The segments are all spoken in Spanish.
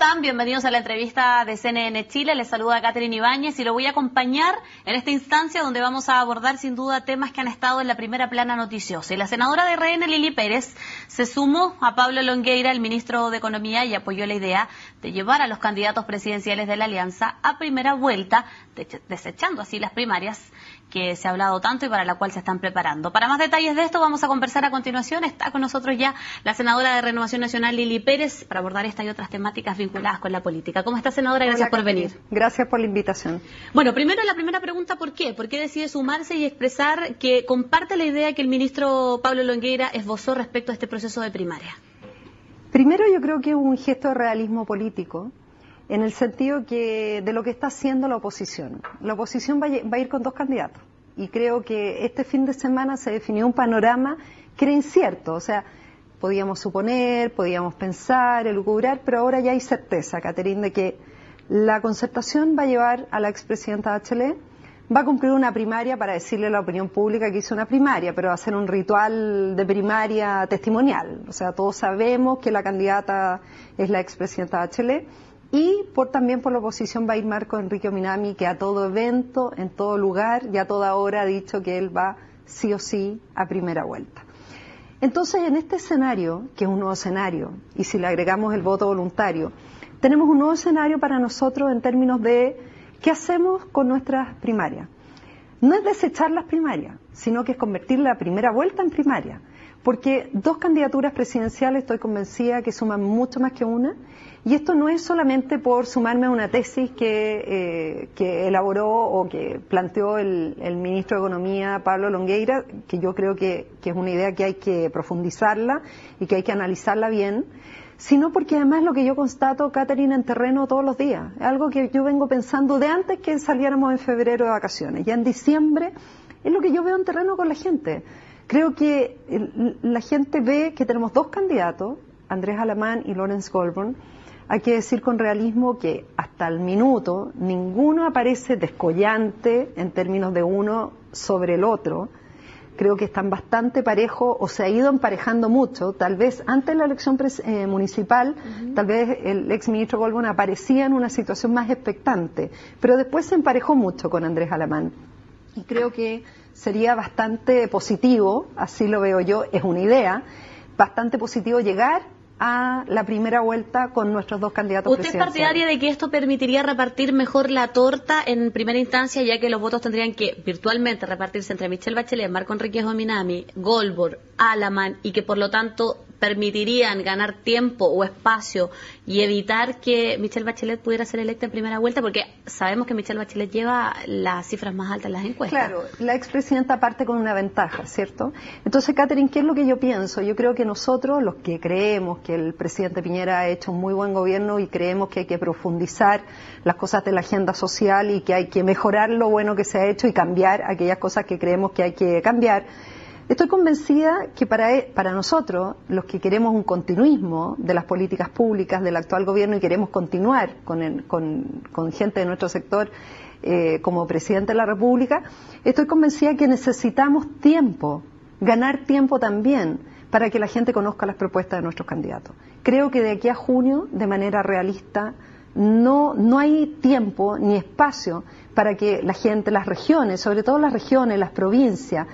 están? Bienvenidos a la entrevista de CNN Chile. Les saluda Catherine Ibáñez y lo voy a acompañar en esta instancia donde vamos a abordar sin duda temas que han estado en la primera plana noticiosa. Y la senadora de RN, Lili Pérez, se sumó a Pablo Longueira, el ministro de Economía, y apoyó la idea de llevar a los candidatos presidenciales de la Alianza a primera vuelta, desechando así las primarias que se ha hablado tanto y para la cual se están preparando. Para más detalles de esto vamos a conversar a continuación. Está con nosotros ya la senadora de Renovación Nacional, Lili Pérez, para abordar esta y otras temáticas vinculadas con la política. ¿Cómo está, senadora? Gracias por venir. Gracias por la invitación. Bueno, primero la primera pregunta, ¿por qué? ¿Por qué decide sumarse y expresar que comparte la idea que el ministro Pablo Longueira esbozó respecto a este proceso de primaria? Primero, yo creo que es un gesto de realismo político, en el sentido que de lo que está haciendo la oposición. La oposición va a ir con dos candidatos y creo que este fin de semana se definió un panorama que era incierto, o sea, podíamos suponer, podíamos pensar, elucubrar, pero ahora ya hay certeza, Catherine, de que la Concertación va a llevar a la expresidenta Bachelet, va a cumplir una primaria para decirle a la opinión pública que hizo una primaria, pero va a ser un ritual de primaria testimonial, o sea, todos sabemos que la candidata es la expresidenta Bachelet. Y también por la oposición va a ir Marco Enrique Ominami, que a todo evento, en todo lugar y a toda hora ha dicho que él va sí o sí a primera vuelta. Entonces, en este escenario, que es un nuevo escenario, y si le agregamos el voto voluntario, tenemos un nuevo escenario para nosotros en términos de qué hacemos con nuestras primarias. No es desechar las primarias, sino que es convertir la primera vuelta en primaria. Porque dos candidaturas presidenciales, estoy convencida que suman mucho más que una, y esto no es solamente por sumarme a una tesis que elaboró o que planteó el ministro de Economía, Pablo Longueira, que yo creo que es una idea que hay que profundizarla y que hay que analizarla bien, sino porque además lo que yo constato, Catherine, en terreno todos los días, es algo que yo vengo pensando de antes que saliéramos en febrero de vacaciones, ya en diciembre, es lo que yo veo en terreno con la gente. Creo que la gente ve que tenemos dos candidatos, Andrés Alamán y Lawrence Goldborn. Hay que decir con realismo que hasta el minuto ninguno aparece descollante en términos de uno sobre el otro. Creo que están bastante parejos o se ha ido emparejando mucho. Tal vez antes de la elección municipal, tal vez el exministro Goldborn aparecía en una situación más expectante, pero después se emparejó mucho con Andrés Alamán. Y creo que sería bastante positivo, así lo veo yo, es una idea, bastante positivo llegar a la primera vuelta con nuestros dos candidatos presidenciales. ¿Usted es partidaria de que esto permitiría repartir mejor la torta en primera instancia, ya que los votos tendrían que virtualmente repartirse entre Michelle Bachelet, Marco Enrique Ominami, Goldborn, Alamán, y que por lo tanto permitirían ganar tiempo o espacio y evitar que Michelle Bachelet pudiera ser electa en primera vuelta? Porque sabemos que Michelle Bachelet lleva las cifras más altas en las encuestas. Claro, la expresidenta parte con una ventaja, ¿cierto? Entonces, Catherine, ¿qué es lo que yo pienso? Yo creo que nosotros, los que creemos que el presidente Piñera ha hecho un muy buen gobierno y creemos que hay que profundizar las cosas de la agenda social y que hay que mejorar lo bueno que se ha hecho y cambiar aquellas cosas que creemos que hay que cambiar, estoy convencida que para nosotros, los que queremos un continuismo de las políticas públicas del actual gobierno y queremos continuar con gente de nuestro sector como presidente de la República, estoy convencida que necesitamos tiempo, ganar tiempo también, para que la gente conozca las propuestas de nuestros candidatos. Creo que de aquí a junio, de manera realista, no hay tiempo ni espacio para que la gente, las regiones, sobre todo las regiones, las provincias,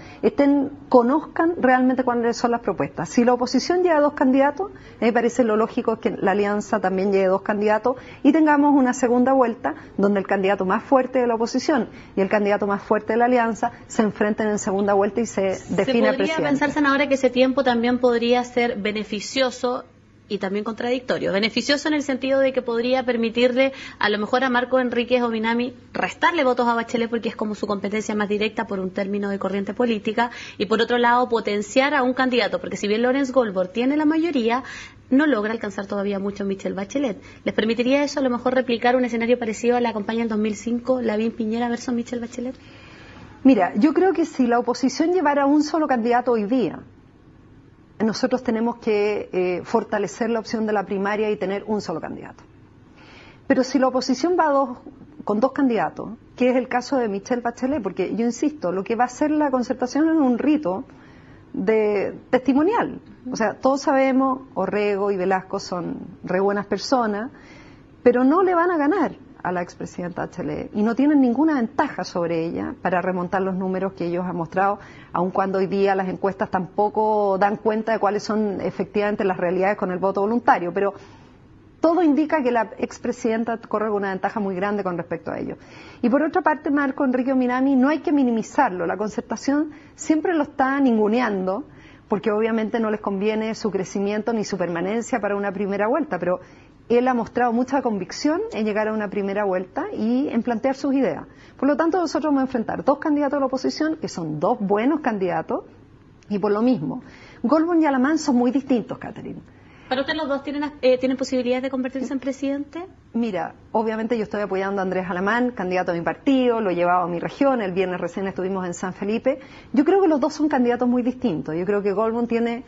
conozcan realmente cuáles son las propuestas. Si la oposición lleva dos candidatos, me parece lo lógico que la alianza también lleve dos candidatos y tengamos una segunda vuelta donde el candidato más fuerte de la oposición y el candidato más fuerte de la alianza se enfrenten en segunda vuelta y se define el presidente. ¿Se podría pensar, senadora, que ese tiempo también podría ser beneficioso y también contradictorio? Beneficioso en el sentido de que podría permitirle a lo mejor a Marco Enrique Ominami restarle votos a Bachelet porque es como su competencia más directa por un término de corriente política, y por otro lado potenciar a un candidato, porque si bien Lawrence Goldborn tiene la mayoría, no logra alcanzar todavía mucho Michelle Bachelet. ¿Les permitiría eso a lo mejor replicar un escenario parecido a la campaña del 2005, Lavín Piñera versus Michelle Bachelet? Mira, yo creo que si la oposición llevara un solo candidato hoy día, nosotros tenemos que fortalecer la opción de la primaria y tener un solo candidato. Pero si la oposición va con dos candidatos, que es el caso de Michelle Bachelet, porque yo insisto, lo que va a hacer la Concertación es un rito testimonial. O sea, todos sabemos, Orrego y Velasco son re buenas personas, pero no le van a ganar a la expresidenta Bachelet y no tienen ninguna ventaja sobre ella para remontar los números que ellos han mostrado, aun cuando hoy día las encuestas tampoco dan cuenta de cuáles son efectivamente las realidades con el voto voluntario, pero todo indica que la expresidenta corre con una ventaja muy grande con respecto a ello. Y por otra parte, Marco Enrique Minami, no hay que minimizarlo, la Concertación siempre lo está ninguneando, porque obviamente no les conviene su crecimiento ni su permanencia para una primera vuelta, pero él ha mostrado mucha convicción en llegar a una primera vuelta y en plantear sus ideas. Por lo tanto, nosotros vamos a enfrentar dos candidatos a la oposición, que son dos buenos candidatos, y por lo mismo, Goldman y Alamán son muy distintos, Catherine. ¿Para usted los dos tienen posibilidades de convertirse en presidente? Mira, obviamente yo estoy apoyando a Andrés Alamán, candidato a mi partido, lo he llevado a mi región, el viernes recién estuvimos en San Felipe. Yo creo que los dos son candidatos muy distintos. Yo creo que Goldman tiene...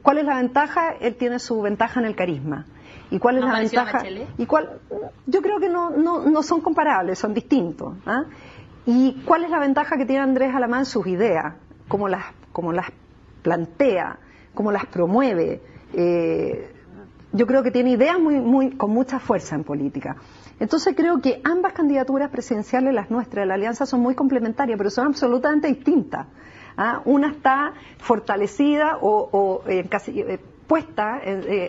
¿cuál es la ventaja? Él tiene su ventaja en el carisma. ¿Y cuál es la ventaja? Yo creo que no son comparables, son distintos. ¿Ah? ¿Y cuál es la ventaja que tiene Andrés Alamán? Sus ideas, cómo las plantea, cómo las promueve. Yo creo que tiene ideas con mucha fuerza en política. Entonces creo que ambas candidaturas presidenciales, las nuestras de la Alianza, son muy complementarias, pero son absolutamente distintas. ¿Ah? Una está fortalecida puesta,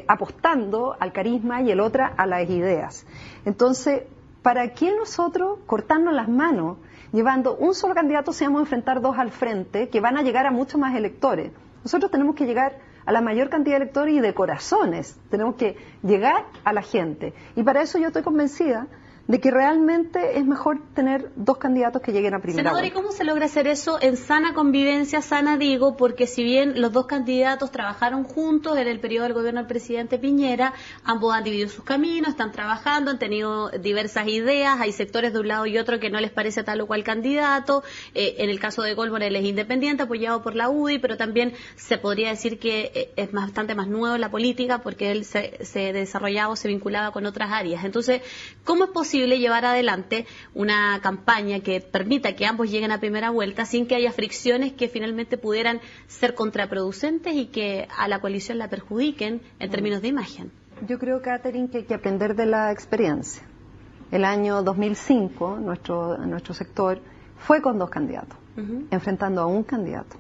apostando al carisma, y el otra a las ideas. Entonces, ¿para qué nosotros cortarnos las manos llevando un solo candidato si vamos a enfrentar dos al frente que van a llegar a muchos más electores? Nosotros tenemos que llegar a la mayor cantidad de electores y de corazones. Tenemos que llegar a la gente. Y para eso yo estoy convencida de que realmente es mejor tener dos candidatos que lleguen a primera vuelta. Senadora, ¿y cómo se logra hacer eso en sana convivencia, sana digo? Porque si bien los dos candidatos trabajaron juntos en el periodo del gobierno del presidente Piñera, ambos han dividido sus caminos, están trabajando, han tenido diversas ideas, hay sectores de un lado y otro que no les parece tal o cual candidato. En el caso de Goldman, él es independiente, apoyado por la UDI, pero también se podría decir que es bastante más nuevo en la política porque él se desarrollaba o se vinculaba con otras áreas. Entonces, ¿cómo es posible llevar adelante una campaña que permita que ambos lleguen a primera vuelta sin que haya fricciones que finalmente pudieran ser contraproducentes y que a la coalición la perjudiquen en términos de imagen? Yo creo, Catherine, que hay que aprender de la experiencia. El año 2005, nuestro sector fue con dos candidatos, enfrentando a un candidato.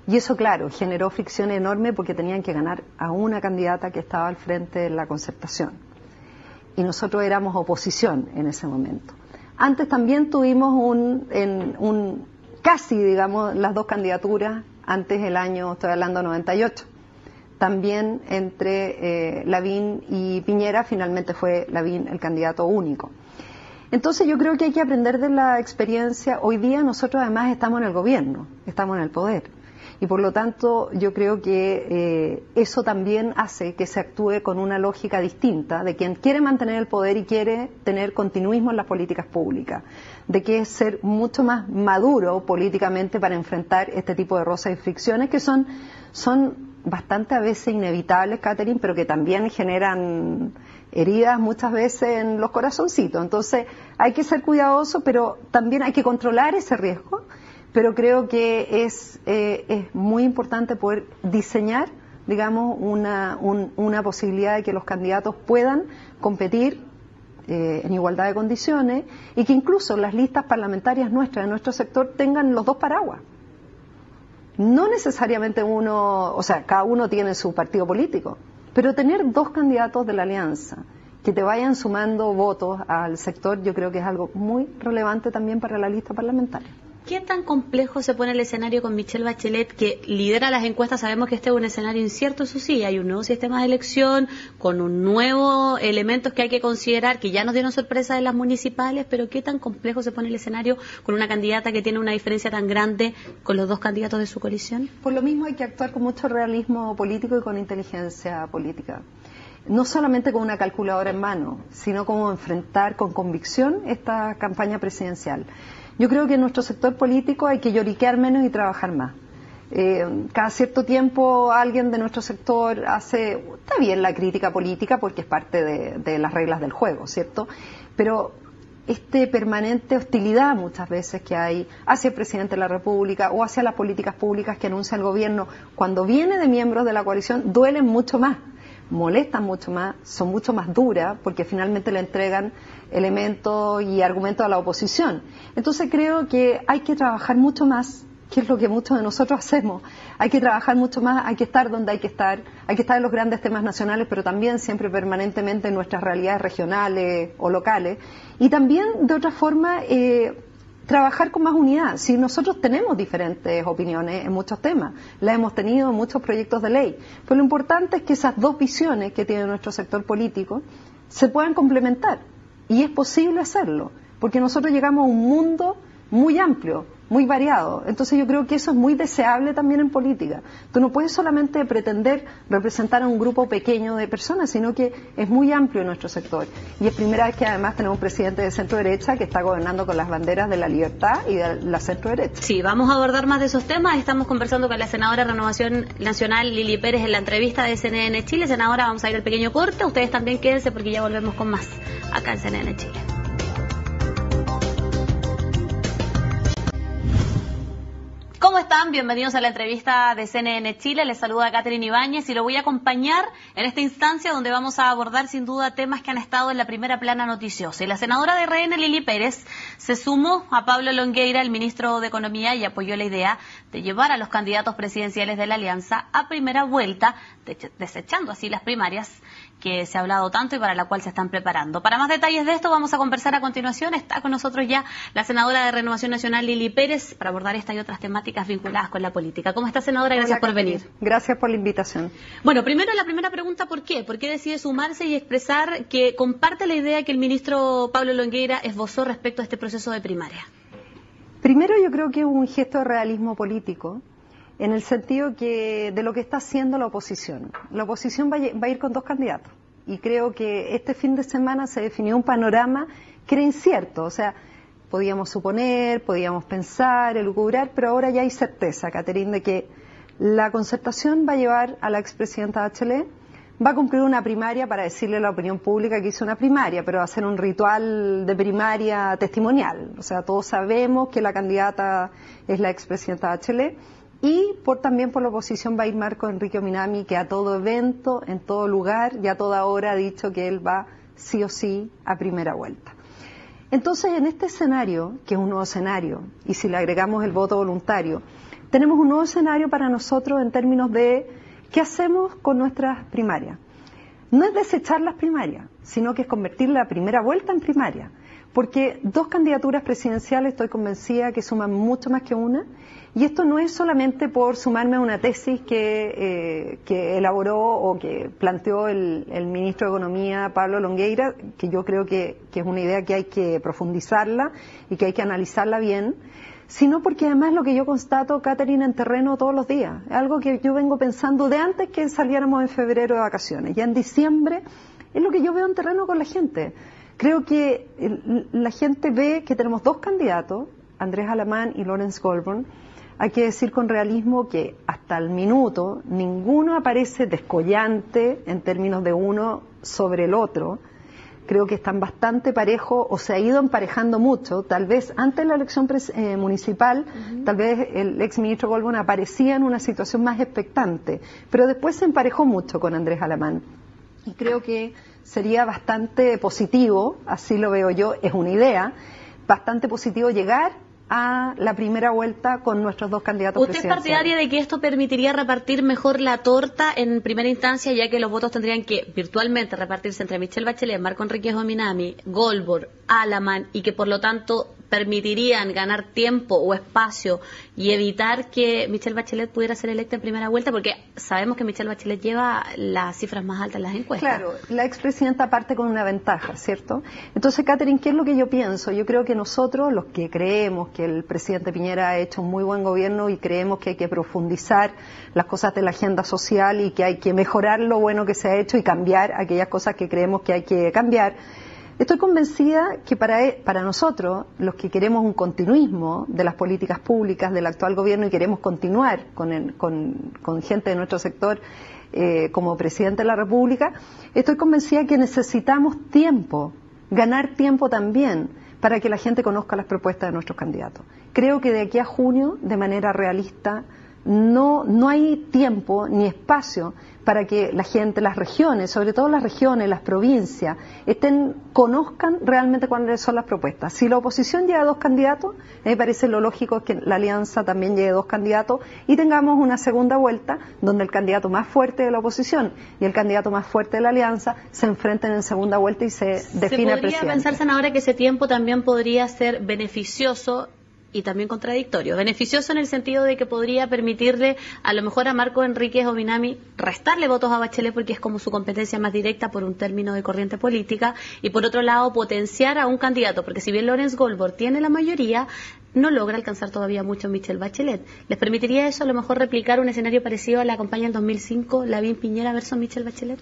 Y eso, claro, generó fricción enorme porque tenían que ganar a una candidata que estaba al frente de la Concertación. Y nosotros éramos oposición en ese momento. Antes también tuvimos casi, digamos, las dos candidaturas, antes el año, estoy hablando 98. También entre Lavín y Piñera, finalmente fue Lavín el candidato único. Entonces yo creo que hay que aprender de la experiencia. Hoy día nosotros además estamos en el gobierno, estamos en el poder. Y por lo tanto yo creo que eso también hace que se actúe con una lógica distinta de quien quiere mantener el poder y quiere tener continuismo en las políticas públicas, de que es ser mucho más maduro políticamente para enfrentar este tipo de roces y fricciones que son bastante a veces inevitables, Catherine, pero que también generan heridas muchas veces en los corazoncitos. Entonces hay que ser cuidadoso, pero también hay que controlar ese riesgo. Pero creo que es muy importante poder diseñar, digamos, una posibilidad de que los candidatos puedan competir en igualdad de condiciones y que incluso las listas parlamentarias nuestras, de nuestro sector, tengan los dos paraguas. No necesariamente cada uno tiene su partido político, pero tener dos candidatos de la alianza que te vayan sumando votos al sector, yo creo que es algo muy relevante también para la lista parlamentaria. ¿Qué tan complejo se pone el escenario con Michelle Bachelet, que lidera las encuestas? Sabemos que este es un escenario incierto, eso sí, hay un nuevo sistema de elección, con un nuevo elementos que hay que considerar, que ya nos dieron sorpresa en las municipales, pero ¿qué tan complejo se pone el escenario con una candidata que tiene una diferencia tan grande con los dos candidatos de su coalición? Por lo mismo hay que actuar con mucho realismo político y con inteligencia política. No solamente con una calculadora en mano, sino como enfrentar con convicción esta campaña presidencial. Yo creo que en nuestro sector político hay que lloriquear menos y trabajar más. Cada cierto tiempo alguien de nuestro sector está bien la crítica política porque es parte de las reglas del juego, ¿cierto? Pero permanente hostilidad muchas veces que hay hacia el presidente de la República o hacia las políticas públicas que anuncia el gobierno, cuando viene de miembros de la coalición, duelen mucho más. molestan mucho más, son mucho más duras, porque finalmente le entregan elementos y argumentos a la oposición. Entonces creo que hay que trabajar mucho más, que es lo que muchos de nosotros hacemos. Hay que trabajar mucho más, hay que estar donde hay que estar en los grandes temas nacionales, pero también siempre permanentemente en nuestras realidades regionales o locales. Y también, de otra forma, trabajar con más unidad. Si nosotros tenemos diferentes opiniones en muchos temas, las hemos tenido en muchos proyectos de ley, pero lo importante es que esas dos visiones que tiene nuestro sector político se puedan complementar. Y es posible hacerlo, porque nosotros llegamos a un mundo muy amplio, muy variado. Entonces yo creo que eso es muy deseable también en política. Tú no puedes solamente pretender representar a un grupo pequeño de personas, sino que es muy amplio nuestro sector. Y es primera vez que además tenemos un presidente de centro derecha que está gobernando con las banderas de la libertad y de la centro derecha. Sí, vamos a abordar más de esos temas. Estamos conversando con la senadora de Renovación Nacional, Lili Pérez, en la entrevista de CNN Chile. Senadora, vamos a ir al pequeño corte. Ustedes también quédense porque ya volvemos con más acá en CNN Chile. ¿Cómo están? Bienvenidos a la entrevista de CNN Chile. Les saluda Catherine Ibáñez y lo voy a acompañar en esta instancia donde vamos a abordar sin duda temas que han estado en la primera plana noticiosa. Y la senadora de RN, Lili Pérez, se sumó a Pablo Longueira, el ministro de Economía, y apoyó la idea de llevar a los candidatos presidenciales de la Alianza a primera vuelta, desechando así las primarias que se ha hablado tanto y para la cual se están preparando. Para más detalles de esto vamos a conversar a continuación. Está con nosotros ya la senadora de Renovación Nacional, Lili Pérez, para abordar esta y otras temáticas vinculadas con la política. ¿Cómo está, senadora? Gracias por venir. Gracias por la invitación. Bueno, primero la primera pregunta, ¿por qué? ¿Por qué decide sumarse y expresar que comparte la idea que el ministro Pablo Longueira esbozó respecto a este proceso de primaria? Primero yo creo que es un gesto de realismo político, en el sentido que de lo que está haciendo la oposición. La oposición va a ir con dos candidatos y creo que este fin de semana se definió un panorama que era incierto, o sea, podíamos suponer, podíamos pensar, elucubrar, pero ahora ya hay certeza, Catherine, de que la Concertación va a llevar a la expresidenta Bachelet, va a cumplir una primaria para decirle a la opinión pública que hizo una primaria, pero va a ser un ritual de primaria testimonial, o sea, todos sabemos que la candidata es la expresidenta Bachelet. Y también por la oposición va a ir Marco Enrique Ominami, que a todo evento, en todo lugar y a toda hora ha dicho que él va sí o sí a primera vuelta. Entonces, en este escenario, que es un nuevo escenario, y si le agregamos el voto voluntario, tenemos un nuevo escenario para nosotros en términos de qué hacemos con nuestras primarias. No es desechar las primarias, sino que es convertir la primera vuelta en primaria. Porque dos candidaturas presidenciales estoy convencida que suman mucho más que una, y esto no es solamente por sumarme a una tesis que elaboró o que planteó el ministro de Economía, Pablo Longueira, que yo creo que es una idea que hay que profundizarla y que hay que analizarla bien, sino porque además lo que yo constato, Catherine, en terreno todos los días, es algo que yo vengo pensando de antes que saliéramos en febrero de vacaciones, ya en diciembre, es lo que yo veo en terreno con la gente. Creo que la gente ve que tenemos dos candidatos, Andrés Alamán y Lawrence Goldborn. Hay que decir con realismo que hasta el minuto ninguno aparece descollante en términos de uno sobre el otro. Creo que están bastante parejos o se ha ido emparejando mucho. Tal vez antes de la elección municipal, tal vez el exministro Goldborn aparecía en una situación más expectante, pero después se emparejó mucho con Andrés Alamán. Y creo que sería bastante positivo, así lo veo yo, es una idea, bastante positivo llegar a la primera vuelta con nuestros dos candidatos presidenciales. ¿Usted es partidaria de que esto permitiría repartir mejor la torta en primera instancia, ya que los votos tendrían que virtualmente repartirse entre Michelle Bachelet, Marco Enrique Ominami, Goldborn, Alamán, y que por lo tanto permitirían ganar tiempo o espacio y evitar que Michelle Bachelet pudiera ser electa en primera vuelta? Porque sabemos que Michelle Bachelet lleva las cifras más altas en las encuestas. Claro, la expresidenta parte con una ventaja, ¿cierto? Entonces, Catherine, ¿qué es lo que yo pienso? Yo creo que nosotros, los que creemos que el presidente Piñera ha hecho un muy buen gobierno y creemos que hay que profundizar las cosas de la agenda social y que hay que mejorar lo bueno que se ha hecho y cambiar aquellas cosas que creemos que hay que cambiar, estoy convencida que para nosotros, los que queremos un continuismo de las políticas públicas del actual gobierno y queremos continuar con gente de nuestro sector como presidente de la República, estoy convencida que necesitamos tiempo, ganar tiempo también, para que la gente conozca las propuestas de nuestros candidatos. Creo que de aquí a junio, de manera realista, no hay tiempo ni espacio para que la gente, las regiones, sobre todo las regiones, las provincias, conozcan realmente cuáles son las propuestas. Si la oposición lleva 2 candidatos, me parece lo lógico que la alianza también lleve 2 candidatos y tengamos una segunda vuelta donde el candidato más fuerte de la oposición y el candidato más fuerte de la alianza se enfrenten en segunda vuelta y se define el presidente. ¿Se podría pensar, senadora, que ese tiempo también podría ser beneficioso y también contradictorio? Beneficioso en el sentido de que podría permitirle a lo mejor a Marco Enríquez Ominami restarle votos a Bachelet porque es como su competencia más directa por un término de corriente política, y por otro lado potenciar a un candidato, porque si bien Lorenz Goldberg tiene la mayoría, no logra alcanzar todavía mucho Michelle Bachelet. ¿Les permitiría eso a lo mejor replicar un escenario parecido a la campaña del 2005, Lavín Piñera versus Michelle Bachelet?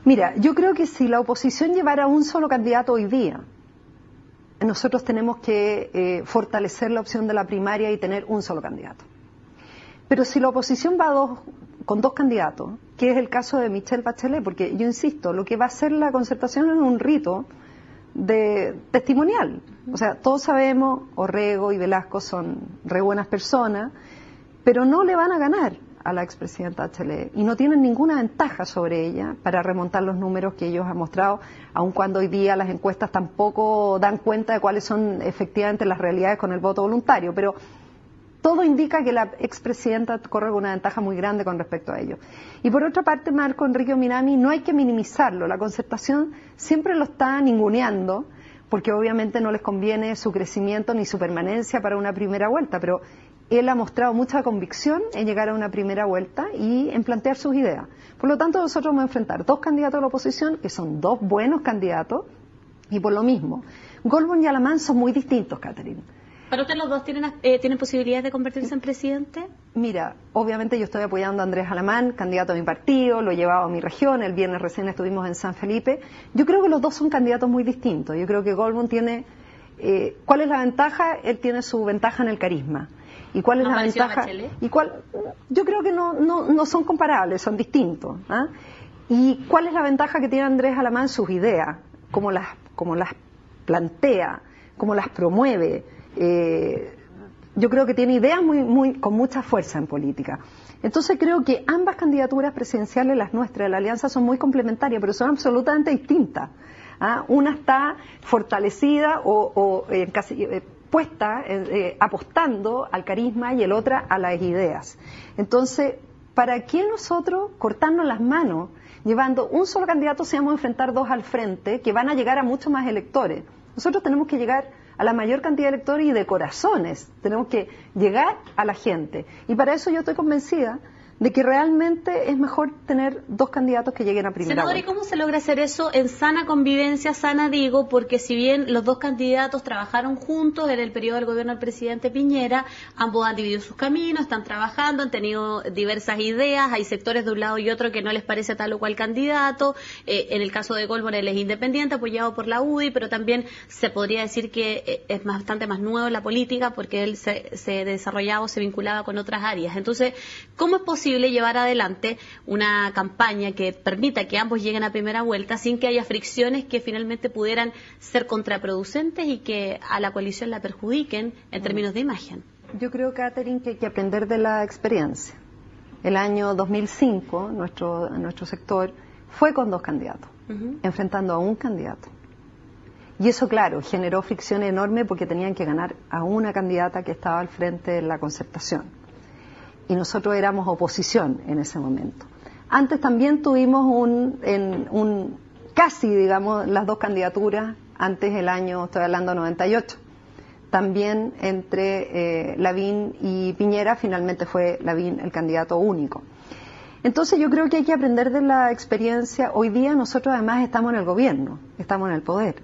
Mira, yo creo que si la oposición llevara un solo candidato hoy día, nosotros tenemos que fortalecer la opción de la primaria y tener un solo candidato. Pero si la oposición va con 2 candidatos, que es el caso de Michelle Bachelet, porque yo insisto, lo que va a hacer la concertación es un rito testimonial. O sea, todos sabemos, Orrego y Velasco son re buenas personas, pero no le van a ganar a la expresidenta Bachelet y no tienen ninguna ventaja sobre ella para remontar los números que ellos han mostrado, aun cuando hoy día las encuestas tampoco dan cuenta de cuáles son efectivamente las realidades con el voto voluntario, pero todo indica que la expresidenta corre con una ventaja muy grande con respecto a ellos. Y por otra parte, Marco Enríquez Ominami, no hay que minimizarlo, la concertación siempre lo está ninguneando, porque obviamente no les conviene su crecimiento ni su permanencia para una primera vuelta, pero él ha mostrado mucha convicción en llegar a una primera vuelta y en plantear sus ideas. Por lo tanto, nosotros vamos a enfrentar 2 candidatos a la oposición, que son 2 buenos candidatos, y por lo mismo, Goldberg y Alamán son muy distintos, Catherine. ¿Para usted los dos tienen posibilidades de convertirse en presidente? Mira, obviamente yo estoy apoyando a Andrés Alamán, candidato a mi partido, lo he llevado a mi región, el viernes recién estuvimos en San Felipe. Yo creo que los dos son candidatos muy distintos. Yo creo que Goldberg tiene... ¿cuál es la ventaja? Él tiene su ventaja en el carisma. ¿Y cuál es la ventaja? Yo creo que no son comparables, son distintos. ¿Ah? ¿Y cuál es la ventaja que tiene Andrés Alamán? Sus ideas, cómo las plantea, cómo las promueve. Yo creo que tiene ideas con mucha fuerza en política. Entonces creo que ambas candidaturas presidenciales, las nuestras, de la alianza, son muy complementarias, pero son absolutamente distintas. ¿Ah? Una está fortalecida o casi puesta, apostando al carisma, y el otra a las ideas. Entonces, ¿para qué nosotros cortarnos las manos llevando un solo candidato si vamos a enfrentar 2 al frente que van a llegar a muchos más electores? Nosotros tenemos que llegar a la mayor cantidad de electores y de corazones, tenemos que llegar a la gente, y para eso yo estoy convencida de que realmente es mejor tener 2 candidatos que lleguen a primera vuelta. Senadora, ¿y cómo se logra hacer eso en sana convivencia, sana digo, porque si bien los 2 candidatos trabajaron juntos en el periodo del gobierno del presidente Piñera, ambos han dividido sus caminos, están trabajando, han tenido diversas ideas, hay sectores de un lado y otro que no les parece tal o cual candidato, en el caso de Goldberg él es independiente, apoyado por la UDI, pero también se podría decir que es bastante más nuevo en la política porque él se desarrollaba o se vinculaba con otras áreas. Entonces, ¿cómo es posible llevar adelante una campaña que permita que ambos lleguen a primera vuelta sin que haya fricciones que finalmente pudieran ser contraproducentes y que a la coalición la perjudiquen en términos de imagen? Yo creo, Catherine, que hay que aprender de la experiencia. El año 2005, nuestro sector fue con 2 candidatos, enfrentando a un candidato. Y eso, claro, generó fricción enorme porque tenían que ganar a una candidata que estaba al frente de la concertación. Y nosotros éramos oposición en ese momento. Antes también tuvimos casi, digamos, las 2 candidaturas, antes el año, estoy hablando 98. También entre Lavín y Piñera, finalmente fue Lavín el candidato único. Entonces yo creo que hay que aprender de la experiencia. Hoy día nosotros además estamos en el gobierno, estamos en el poder.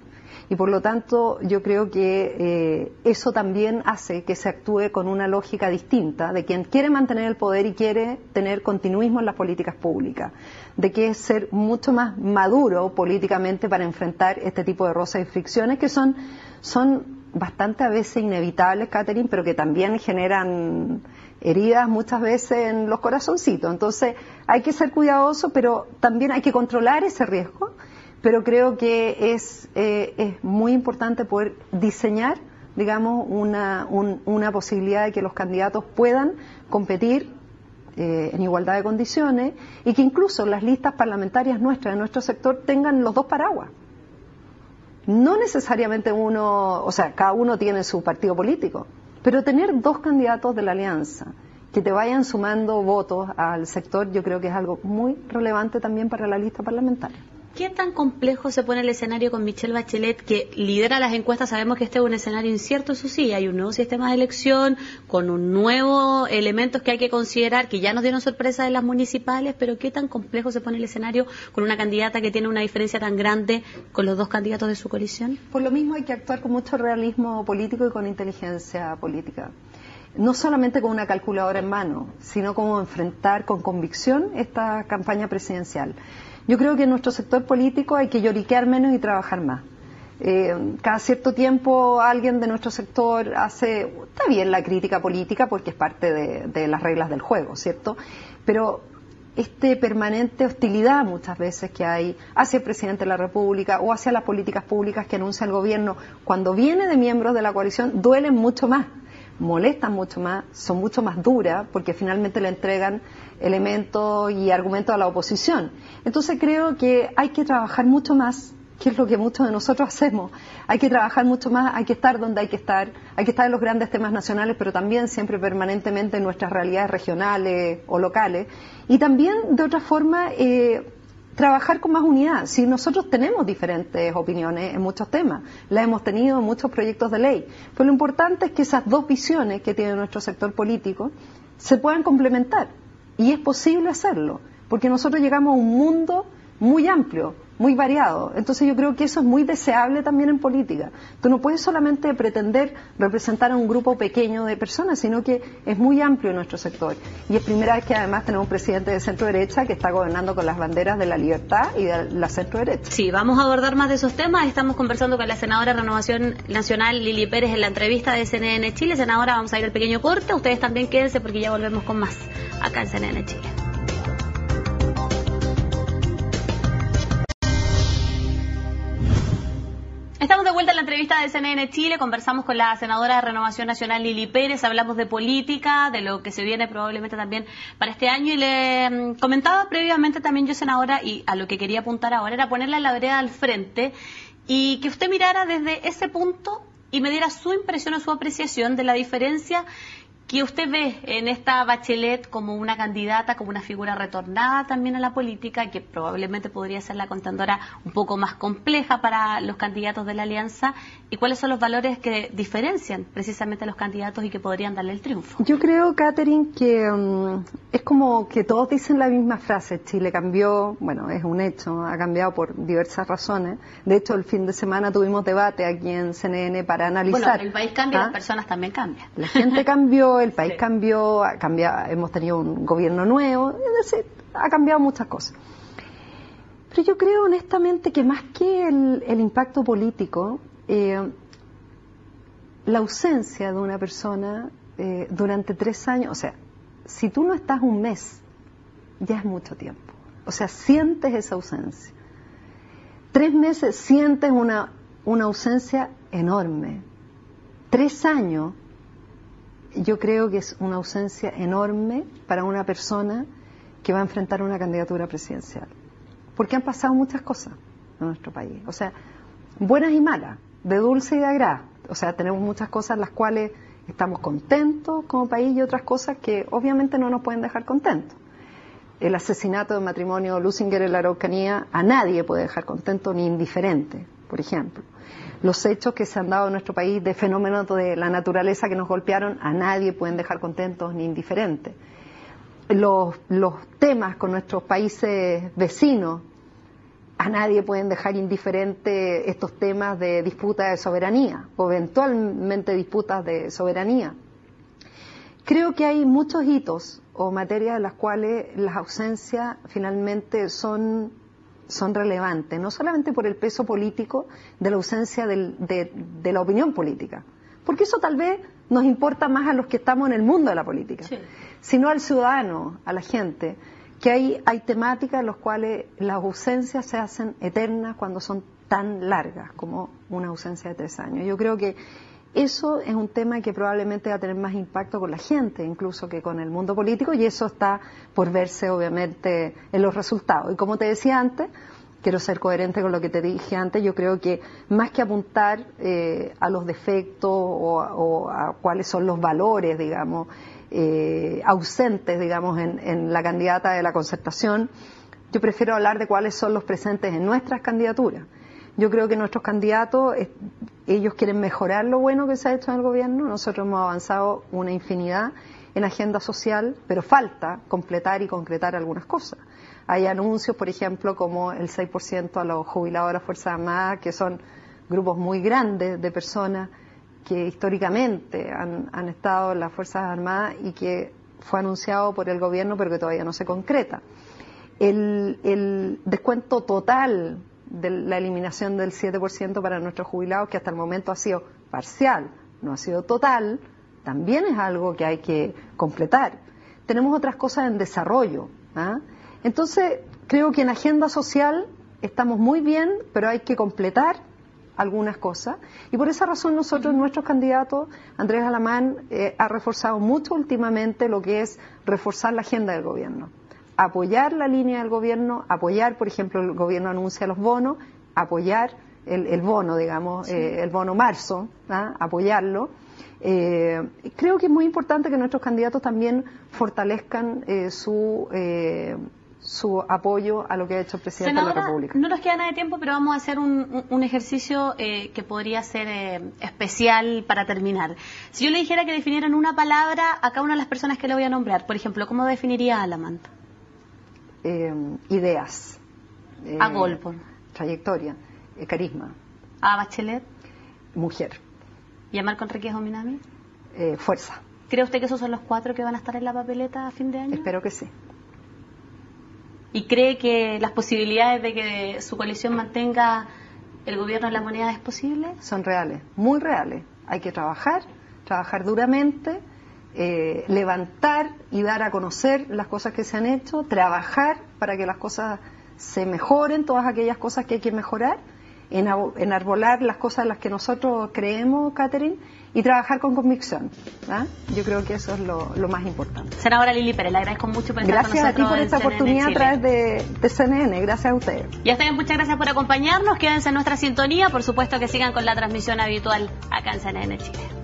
Y por lo tanto yo creo que eso también hace que se actúe con una lógica distinta de quien quiere mantener el poder y quiere tener continuismo en las políticas públicas, de que es ser mucho más maduro políticamente para enfrentar este tipo de roces y fricciones que son bastante a veces inevitables, Catherine, pero que también generan heridas muchas veces en los corazoncitos. Entonces hay que ser cuidadoso, pero también hay que controlar ese riesgo. Pero creo que es muy importante poder diseñar, digamos, una posibilidad de que los candidatos puedan competir en igualdad de condiciones y que incluso las listas parlamentarias nuestras, de nuestro sector, tengan los dos paraguas. No necesariamente uno, o sea, cada uno tiene su partido político, pero tener dos candidatos de la alianza que te vayan sumando votos al sector, yo creo que es algo muy relevante también para la lista parlamentaria. ¿Qué tan complejo se pone el escenario con Michelle Bachelet, que lidera las encuestas? Sabemos que este es un escenario incierto, eso sí, hay un nuevo sistema de elección, con un nuevo elementos que hay que considerar, que ya nos dieron sorpresa de las municipales, pero ¿qué tan complejo se pone el escenario con una candidata que tiene una diferencia tan grande con los dos candidatos de su coalición? Por lo mismo hay que actuar con mucho realismo político y con inteligencia política. No solamente con una calculadora en mano, sino como enfrentar con convicción esta campaña presidencial. Yo creo que en nuestro sector político hay que lloriquear menos y trabajar más. Cada cierto tiempo alguien de nuestro sector está bien la crítica política porque es parte de las reglas del juego, ¿cierto? Pero permanente hostilidad muchas veces que hay hacia el presidente de la República o hacia las políticas públicas que anuncia el gobierno, cuando viene de miembros de la coalición, duelen mucho más, molestan mucho más, son mucho más duras porque finalmente le entregan elementos y argumentos a la oposición. Entonces creo que hay que trabajar mucho más, que es lo que muchos de nosotros hacemos. Hay que trabajar mucho más, hay que estar donde hay que estar en los grandes temas nacionales, pero también siempre permanentemente en nuestras realidades regionales o locales. Y también, de otra forma, trabajar con más unidad. Si nosotros tenemos diferentes opiniones en muchos temas, las hemos tenido en muchos proyectos de ley, pero lo importante es que esas dos visiones que tiene nuestro sector político se puedan complementar. Y es posible hacerlo, porque nosotros llegamos a un mundo muy amplio, muy variado. Entonces yo creo que eso es muy deseable también en política. Tú no puedes solamente pretender representar a un grupo pequeño de personas, sino que es muy amplio nuestro sector. Y es primera vez que además tenemos un presidente de centro derecha que está gobernando con las banderas de la libertad y de la centro derecha. Sí, vamos a abordar más de esos temas. Estamos conversando con la senadora de Renovación Nacional, Lili Pérez, en la entrevista de CNN Chile. Senadora, vamos a ir al pequeño corte. Ustedes también quédense porque ya volvemos con más acá en CNN Chile. Estamos de vuelta en la entrevista de CNN Chile, conversamos con la senadora de Renovación Nacional Lili Pérez, hablamos de política, de lo que se viene probablemente también para este año y le comentaba previamente también yo, senadora, y a lo que quería apuntar ahora era ponerla en la vereda al frente y que usted mirara desde ese punto y me diera su impresión o su apreciación de la diferencia que usted ve en esta Bachelet como una candidata, como una figura retornada también a la política, que probablemente podría ser la contendora un poco más compleja para los candidatos de la alianza, y cuáles son los valores que diferencian precisamente a los candidatos y que podrían darle el triunfo. Yo creo, Catherine, que es como que todos dicen la misma frase. Chile cambió, bueno, es un hecho, ha cambiado por diversas razones. De hecho, el fin de semana tuvimos debate aquí en CNN para analizar. Bueno, el país cambia, las personas también cambian. La gente cambió, el país sí. cambió, hemos tenido un gobierno nuevo, es decir, ha cambiado muchas cosas. Pero yo creo honestamente que más que el impacto político, la ausencia de una persona durante 3 años, o sea, si tú no estás un mes, ya es mucho tiempo. O sea, sientes esa ausencia. 3 meses sientes una ausencia enorme. 3 años, yo creo que es una ausencia enorme para una persona que va a enfrentar una candidatura presidencial. Porque han pasado muchas cosas en nuestro país. O sea, buenas y malas, de dulce y de agraz. O sea, tenemos muchas cosas en las cuales estamos contentos como país y otras cosas que obviamente no nos pueden dejar contentos. El asesinato del matrimonio Lusinger en la Araucanía a nadie puede dejar contento ni indiferente, por ejemplo. Los hechos que se han dado en nuestro país de fenómenos de la naturaleza que nos golpearon a nadie pueden dejar contentos ni indiferentes. Los temas con nuestros países vecinos a nadie pueden dejar indiferente estos temas de disputa de soberanía o eventualmente disputas de soberanía. Creo que hay muchos hitos o materias en las cuales las ausencias finalmente son relevantes, no solamente por el peso político de la ausencia de la opinión política, porque eso tal vez nos importa más a los que estamos en el mundo de la política, sí, sino al ciudadano, a la gente, que hay temáticas en las cuales las ausencias se hacen eternas cuando son tan largas como una ausencia de 3 años. Yo creo que Eso es un tema que probablemente va a tener más impacto con la gente, incluso que con el mundo político, y eso está por verse obviamente en los resultados. Y como te decía antes, quiero ser coherente con lo que te dije antes, yo creo que más que apuntar a los defectos o a cuáles son los valores, digamos, ausentes, digamos, en la candidata de la Concertación, yo prefiero hablar de cuáles son los presentes en nuestras candidaturas. Yo creo que nuestros candidatos, ellos quieren mejorar lo bueno que se ha hecho en el gobierno. Nosotros hemos avanzado una infinidad en agenda social, pero falta completar y concretar algunas cosas. Hay anuncios, por ejemplo, como el 6% a los jubilados de las Fuerzas Armadas, que son grupos muy grandes de personas que históricamente han estado en las Fuerzas Armadas y que fue anunciado por el gobierno, pero que todavía no se concreta. El descuento total de la eliminación del 7% para nuestros jubilados, que hasta el momento ha sido parcial, no ha sido total, también es algo que hay que completar. Tenemos otras cosas en desarrollo, ¿ah? Entonces, creo que en agenda social estamos muy bien, pero hay que completar algunas cosas. Y por esa razón nosotros, nuestros candidatos, Andrés Alamán ha reforzado mucho últimamente lo que es reforzar la agenda del gobierno. Apoyar la línea del gobierno, apoyar, por ejemplo, el gobierno anuncia los bonos, apoyar el bono, digamos, sí. El bono marzo, ¿ah? Apoyarlo. Creo que es muy importante que nuestros candidatos también fortalezcan su apoyo a lo que ha hecho el presidente de la República. No nos queda nada de tiempo, pero vamos a hacer un ejercicio que podría ser especial para terminar. Si yo le dijera que definieran una palabra a cada una de las personas que le voy a nombrar, por ejemplo, ¿cómo definiría a Alamán? Ideas. A Golpo. Trayectoria. Carisma. A Bachelet. Mujer. ¿Y a Marco Enríquez Ominami? Fuerza. ¿Cree usted que esos son los 4 que van a estar en la papeleta a fin de año? Espero que sí. ¿Y cree que las posibilidades de que su coalición mantenga el gobierno de la moneda es posible? Son reales, muy reales. Hay que trabajar duramente, levantar y dar a conocer las cosas que se han hecho, trabajar para que las cosas se mejoren, todas aquellas cosas que hay que mejorar, enarbolar las cosas en las que nosotros creemos, Catherine, y trabajar con convicción. ¿Ah? Yo creo que eso es lo más importante. Senadora Lili Pérez, le agradezco mucho por estar con nosotros. Gracias a ti por esta oportunidad a través de CNN. Gracias a ustedes. Ya está bien, muchas gracias por acompañarnos. Quédense en nuestra sintonía. Por supuesto que sigan con la transmisión habitual acá en CNN Chile.